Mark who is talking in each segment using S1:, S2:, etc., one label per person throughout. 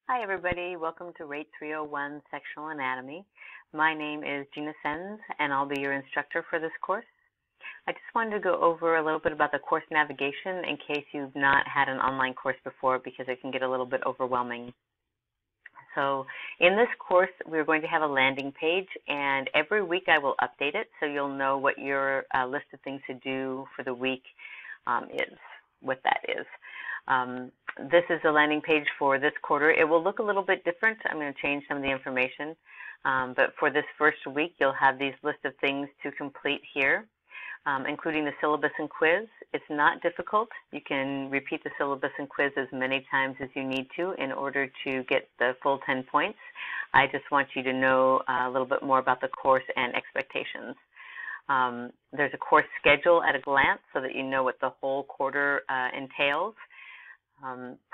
S1: Hi everybody, welcome to RAIT 301 Sectional Anatomy. My name is Gina Sens and I'll be your instructor for this course. I just wanted to go over a little bit about the course navigation in case you've not had an online course before because it can get a little bit overwhelming. So in this course, we're going to have a landing page, and every week I will update it so you'll know what your list of things to do for the week is, what that is. This is the landing page for this quarter. It will look a little bit different. I'm going to change some of the information. But for this first week, you'll have these list of things to complete here, including the syllabus and quiz. It's not difficult. You can repeat the syllabus and quiz as many times as you need to in order to get the full 10 points. I just want you to know a little bit more about the course and expectations. There's a course schedule at a glance so that you know what the whole quarter entails.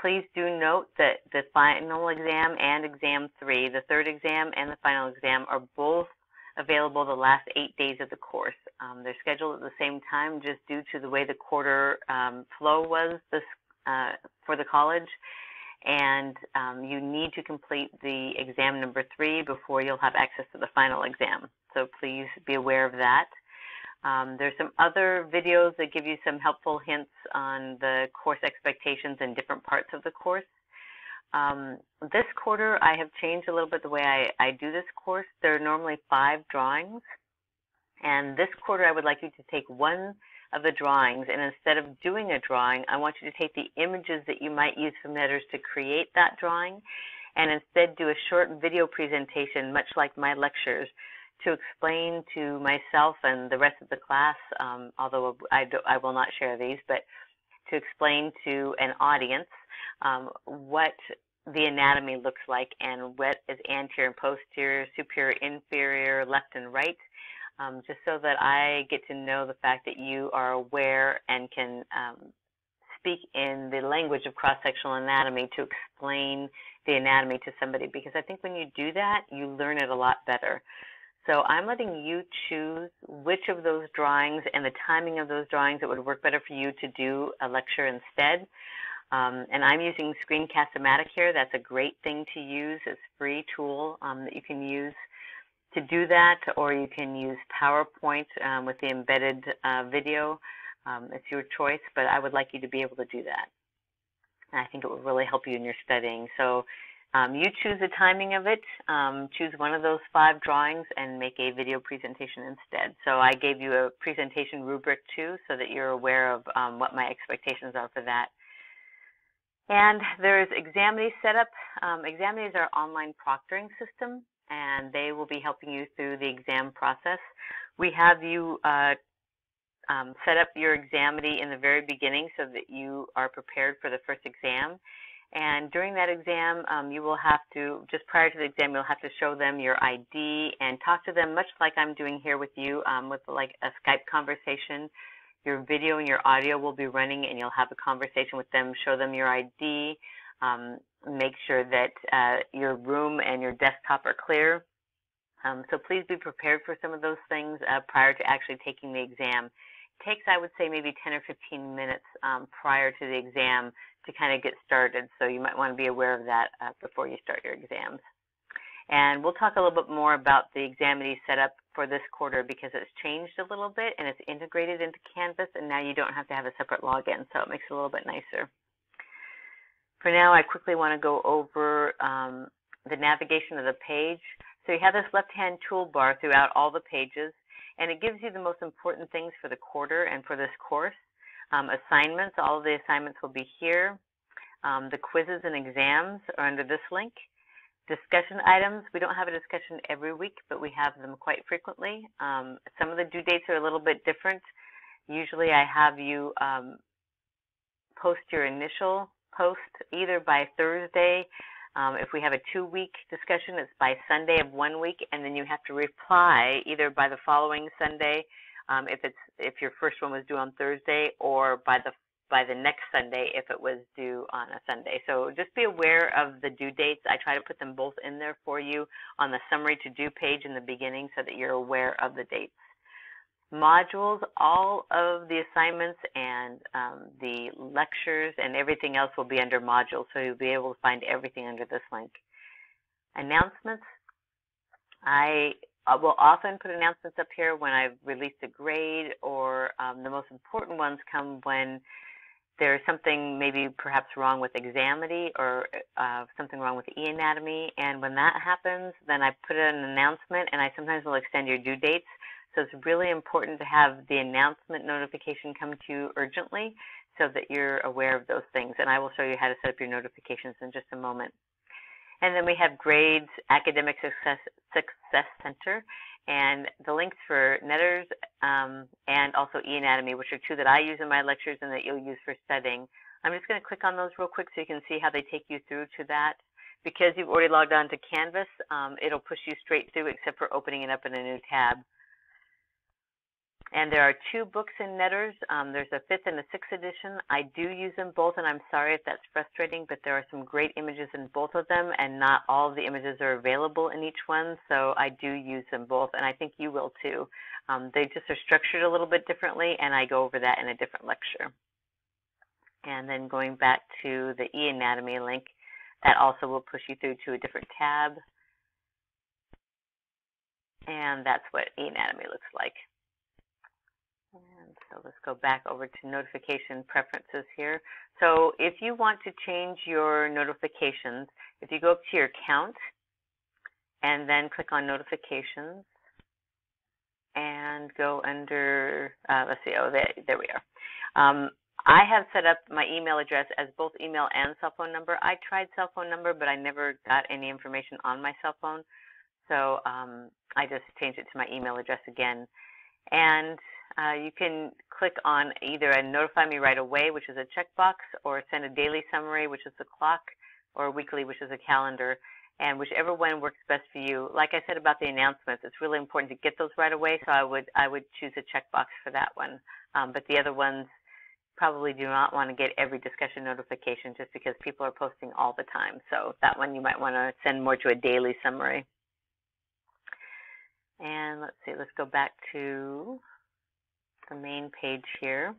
S1: Please do note that the final exam and exam 3, the third exam and the final exam, are both available the last 8 days of the course. They're scheduled at the same time just due to the way the quarter flow was for the college, and you need to complete the exam number 3 before you'll have access to the final exam. So please be aware of that. There's some other videos that give you some helpful hints on the course expectations in different parts of the course. This quarter, I have changed a little bit the way I do this course. There are normally 5 drawings, and this quarter I would like you to take one of the drawings, and instead of doing a drawing, I want you to take the images that you might use from letters to create that drawing, and instead do a short video presentation, much like my lectures, to explain to myself and the rest of the class, although I will not share these, but to explain to an audience what the anatomy looks like and what is anterior and posterior, superior, inferior, left and right, just so that I get to know the fact that you are aware and can speak in the language of cross-sectional anatomy to explain the anatomy to somebody, because I think when you do that, you learn it a lot better. So I'm letting you choose which of those drawings and the timing of those drawings that would work better for you to do a lecture instead. And I'm using Screencast-O-Matic here. That's a great thing to use. It's a free tool that you can use to do that, or you can use PowerPoint with the embedded video. It's your choice, but I would like you to be able to do that. And I think it will really help you in your studying. So you choose the timing of it, choose one of those 5 drawings, and make a video presentation instead. So I gave you a presentation rubric too, so that you're aware of what my expectations are for that. And there's Examity setup. Examity is our online proctoring system, and they will be helping you through the exam process. We have you set up your Examity in the very beginning so that you are prepared for the first exam. And during that exam, you will have to, just prior to the exam, you'll have to show them your ID and talk to them much like I'm doing here with you, with like a Skype conversation. Your video and your audio will be running, and you'll have a conversation with them, show them your ID, make sure that your room and your desktop are clear. So please be prepared for some of those things prior to actually taking the exam. It takes, I would say, maybe 10 or 15 minutes prior to the exam to kind of get started, so you might want to be aware of that before you start your exams. And we'll talk a little bit more about the Examity setup for this quarter because it's changed a little bit and it's integrated into Canvas, and now you don't have to have a separate login, so it makes it a little bit nicer. For now, I quickly want to go over the navigation of the page. So you have this left-hand toolbar throughout all the pages, and it gives you the most important things for the quarter and for this course. Assignments, all of the assignments will be here. The quizzes and exams are under this link. Discussion items, we don't have a discussion every week, but we have them quite frequently. Some of the due dates are a little bit different. Usually I have you post your initial post either by Thursday. If we have a 2-week discussion, it's by Sunday of 1 week, and then you have to reply either by the following Sunday, if your first one was due on Thursday, or by the next Sunday if it was due on a Sunday. So just be aware of the due dates. I try to put them both in there for you on the summary to do page in the beginning so that you're aware of the dates. modules, all of the assignments and the lectures and everything else will be under modules, so you'll be able to find everything under this link. Announcements. I will often put announcements up here when I've released a grade, or the most important ones come when there's something maybe perhaps wrong with Examity or something wrong with e-anatomy. And when that happens, then I put in an announcement, and I sometimes will extend your due dates. So it's really important to have the announcement notification come to you urgently so that you're aware of those things. And I will show you how to set up your notifications in just a moment. And then we have grades, Academic Success Center, and the links for Netters and also e-anatomy, which are two that I use in my lectures and that you'll use for studying. I'm just going to click on those real quick so you can see how they take you through to that. Because you've already logged on to Canvas, it'll push you straight through except for opening it up in a new tab. And there are two books in Netters. There's a 5th and a 6th edition. I do use them both, and I'm sorry if that's frustrating, but there are some great images in both of them, and not all of the images are available in each one, so I do use them both, and I think you will too. They just are structured a little bit differently, and I go over that in a different lecture. And then going back to the e-anatomy link, that also will push you through to a different tab. And that's what e-anatomy looks like. And so let's go back over to notification preferences here. So if you want to change your notifications, if you go up to your account and then click on notifications and go under, let's see, oh, there we are. I have set up my email address as both email and cell phone number. I tried cell phone number, but I never got any information on my cell phone. So I just changed it to my email address again. And you can click on either a notify me right away, which is a checkbox, or send a daily summary, which is the clock, or weekly, which is a calendar, and whichever one works best for you. Like I said about the announcements, it's really important to get those right away, so I would choose a checkbox for that one. But the other ones probably do not want to get every discussion notification just because people are posting all the time. So that one you might want to send more to a daily summary. And let's see, let's go back to the main page here.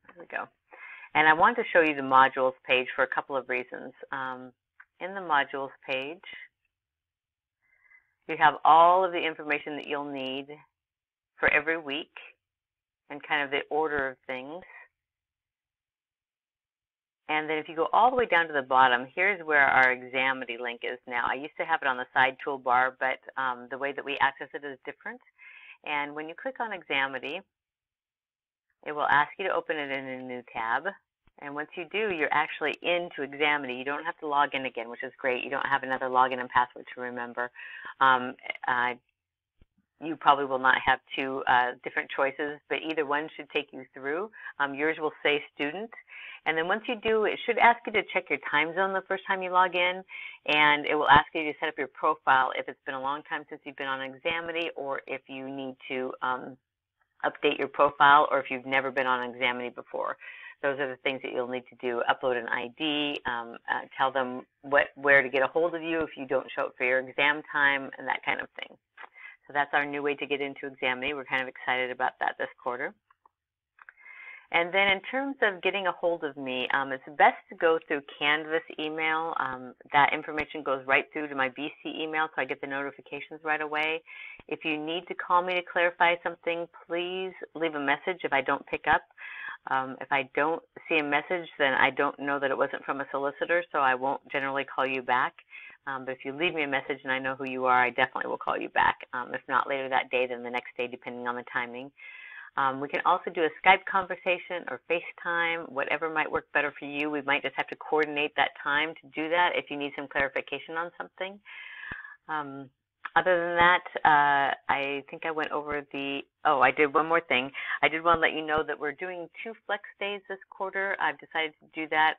S1: There we go. And I want to show you the modules page for a couple of reasons. In the modules page, you have all of the information that you'll need for every week and kind of the order of things. And then if you go all the way down to the bottom, here's where our Examity link is now. I used to have it on the side toolbar, but the way that we access it is different. And when you click on Examity, it will ask you to open it in a new tab. And once you do, you're actually into Examity. You don't have to log in again, which is great. You don't have another login and password to remember. You probably will not have two different choices, but either one should take you through. Yours will say student. And then once you do, it should ask you to check your time zone the first time you log in, and it will ask you to set up your profile if it's been a long time since you've been on Examity, or if you need to update your profile, or if you've never been on Examity before. Those are the things that you'll need to do: upload an ID, tell them where to get a hold of you if you don't show up for your exam time, and that kind of thing. So that's our new way to get into Examity. We're kind of excited about that this quarter. And then in terms of getting a hold of me, it's best to go through Canvas email. That information goes right through to my BC email, so I get the notifications right away. If you need to call me to clarify something, please leave a message if I don't pick up. If I don't see a message, then I don't know that it wasn't from a solicitor, so I won't generally call you back. But if you leave me a message and I know who you are, I definitely will call you back. If not later that day, then the next day, depending on the timing. We can also do a Skype conversation or FaceTime, whatever might work better for you. We might just have to coordinate that time to do that if you need some clarification on something. Other than that, I think I went over I did one more thing. I did want to let you know that we're doing 2 flex days this quarter. I've decided to do that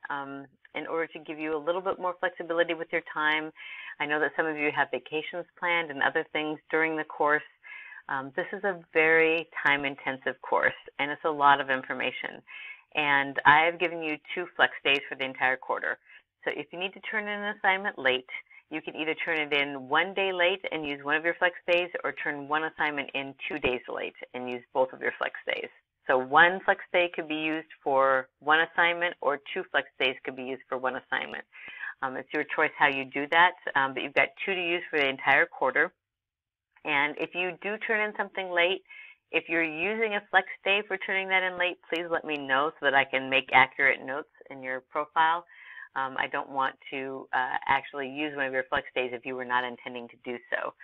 S1: in order to give you a little bit more flexibility with your time. I know that some of you have vacations planned and other things during the course. This is a very time-intensive course, and it's a lot of information. And I have given you 2 flex days for the entire quarter. So if you need to turn in an assignment late, you can either turn it in 1 day late and use one of your flex days, or turn one assignment in 2 days late and use both of your flex days. So one flex day could be used for one assignment, or 2 flex days could be used for one assignment. It's your choice how you do that, but you've got 2 to use for the entire quarter. And if you do turn in something late, if you're using a flex day for turning that in late, please let me know so that I can make accurate notes in your profile. I don't want to actually use one of your flex days if you were not intending to do so.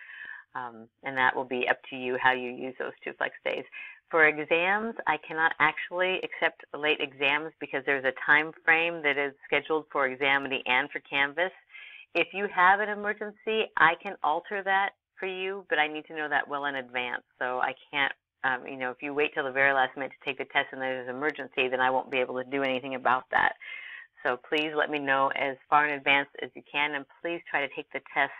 S1: And that will be up to you how you use those 2 flex days. For exams, I cannot actually accept late exams because there's a time frame that is scheduled for Examity and for Canvas. If you have an emergency, I can alter that for you, but I need to know that well in advance. So I can't, if you wait till the very last minute to take the test and there's an emergency, then I won't be able to do anything about that. So please let me know as far in advance as you can, and please try to take the test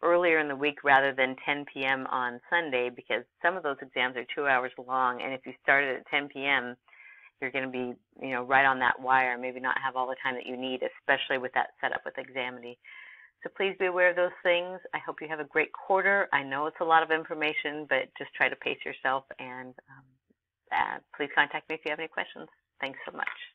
S1: earlier in the week rather than 10 p.m. on Sunday, because some of those exams are 2 hours long, and if you started at 10 p.m., you're going to be, right on that wire, maybe not have all the time that you need, especially with that setup with Examity. So please be aware of those things. I hope you have a great quarter. I know it's a lot of information, but just try to pace yourself, and please contact me if you have any questions. Thanks so much.